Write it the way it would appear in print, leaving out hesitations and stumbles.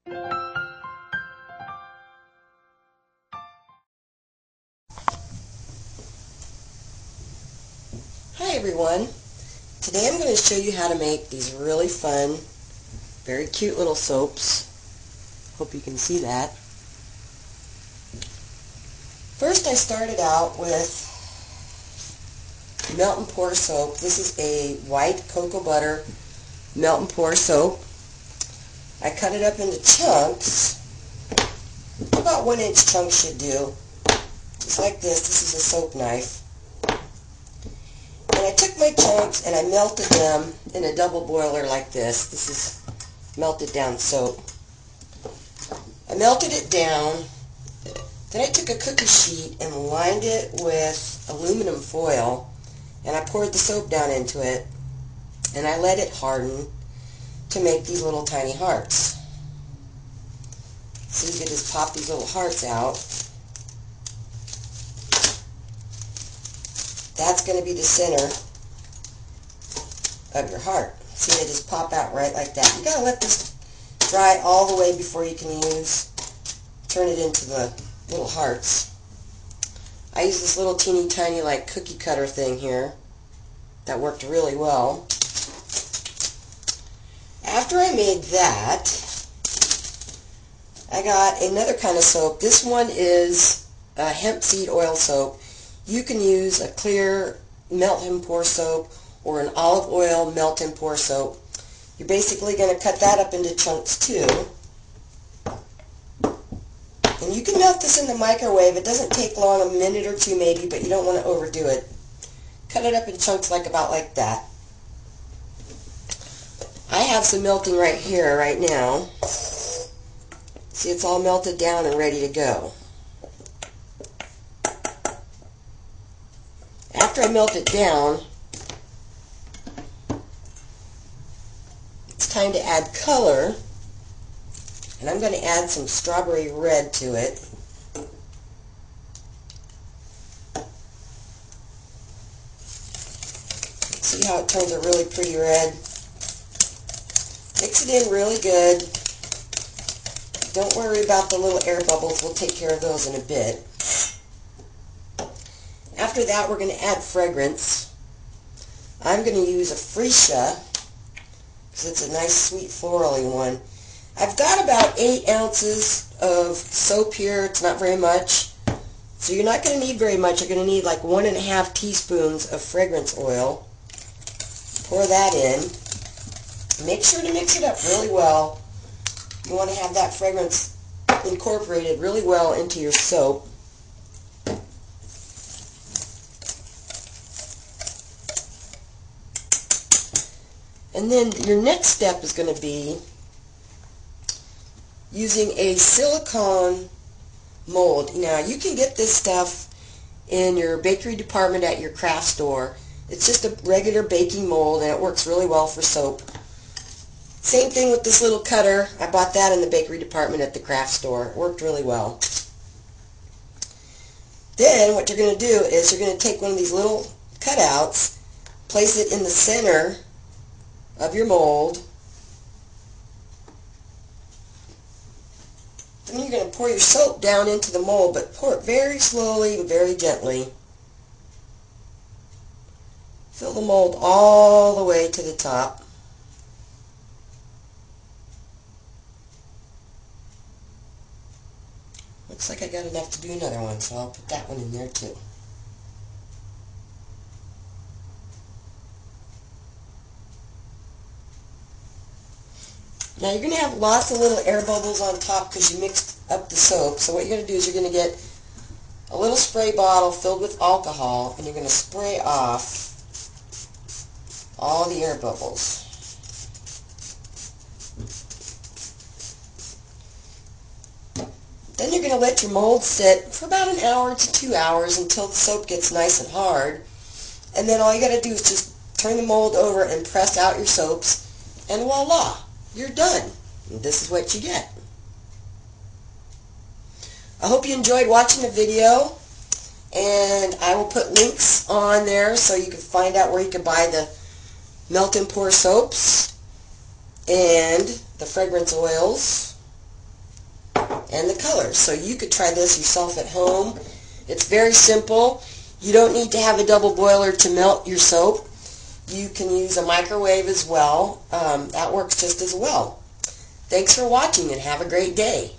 Hi everyone. Today I'm going to show you how to make these really fun, very cute little soaps. Hope you can see that. First I started out with melt and pour soap. This is a white cocoa butter melt and pour soap. I cut it up into chunks. About 1-inch chunks should do. Just like this. This is a soap knife. And I took my chunks and I melted them in a double boiler like this. This is melted down soap. I melted it down. Then I took a cookie sheet and lined it with aluminum foil, and I poured the soap down into it, and I let it harden to make these little tiny hearts. So you can just pop these little hearts out. That's going to be the center of your heart. See, they just pop out right like that. You got to let this dry all the way before you can turn it into the little hearts. I use this little teeny tiny like cookie cutter thing here. That worked really well. After I made that, I got another kind of soap. This one is a hemp seed oil soap. You can use a clear melt and pour soap or an olive oil melt and pour soap. You're basically going to cut that up into chunks too. And you can melt this in the microwave. It doesn't take long, a minute or two maybe, but you don't want to overdo it. Cut it up in chunks about like that. I have some melting right here, right now. See, it's all melted down and ready to go. After I melt it down, it's time to add color. And I'm going to add some strawberry red to it. See how it turns a really pretty red? Mix it in really good. Don't worry about the little air bubbles. We'll take care of those in a bit. After that, we're going to add fragrance. I'm going to use a freesia because it's a nice sweet florally one. I've got about 8 ounces of soap here. It's not very much. So you're not going to need very much. You're going to need like 1.5 teaspoons of fragrance oil. Pour that in. Make sure to mix it up really well. You want to have that fragrance incorporated really well into your soap. And then your next step is going to be using a silicone mold. Now, you can get this stuff in your bakery department at your craft store. It's just a regular baking mold, and it works really well for soap. Same thing with this little cutter. I bought that in the bakery department at the craft store. It worked really well. Then what you're going to do is you're going to take one of these little cutouts, place it in the center of your mold. Then you're going to pour your soap down into the mold, but pour it very slowly and very gently. Fill the mold all the way to the top. Looks like I got enough to do another one, so I'll put that one in there too. Now you're going to have lots of little air bubbles on top because you mixed up the soap. So what you're going to do is you're going to get a little spray bottle filled with alcohol, and you're going to spray off all the air bubbles. Then you're going to let your mold sit for about 1 hour to 2 hours until the soap gets nice and hard. And then all you got to do is just turn the mold over and press out your soaps, and voila, you're done. And this is what you get. I hope you enjoyed watching the video, and I will put links on there so you can find out where you can buy the melt and pour soaps and the fragrance oils. and the colors. So you could try this yourself at home. It's very simple. You don't need to have a double boiler to melt your soap. You can use a microwave as well. That works just as well. Thanks for watching and have a great day.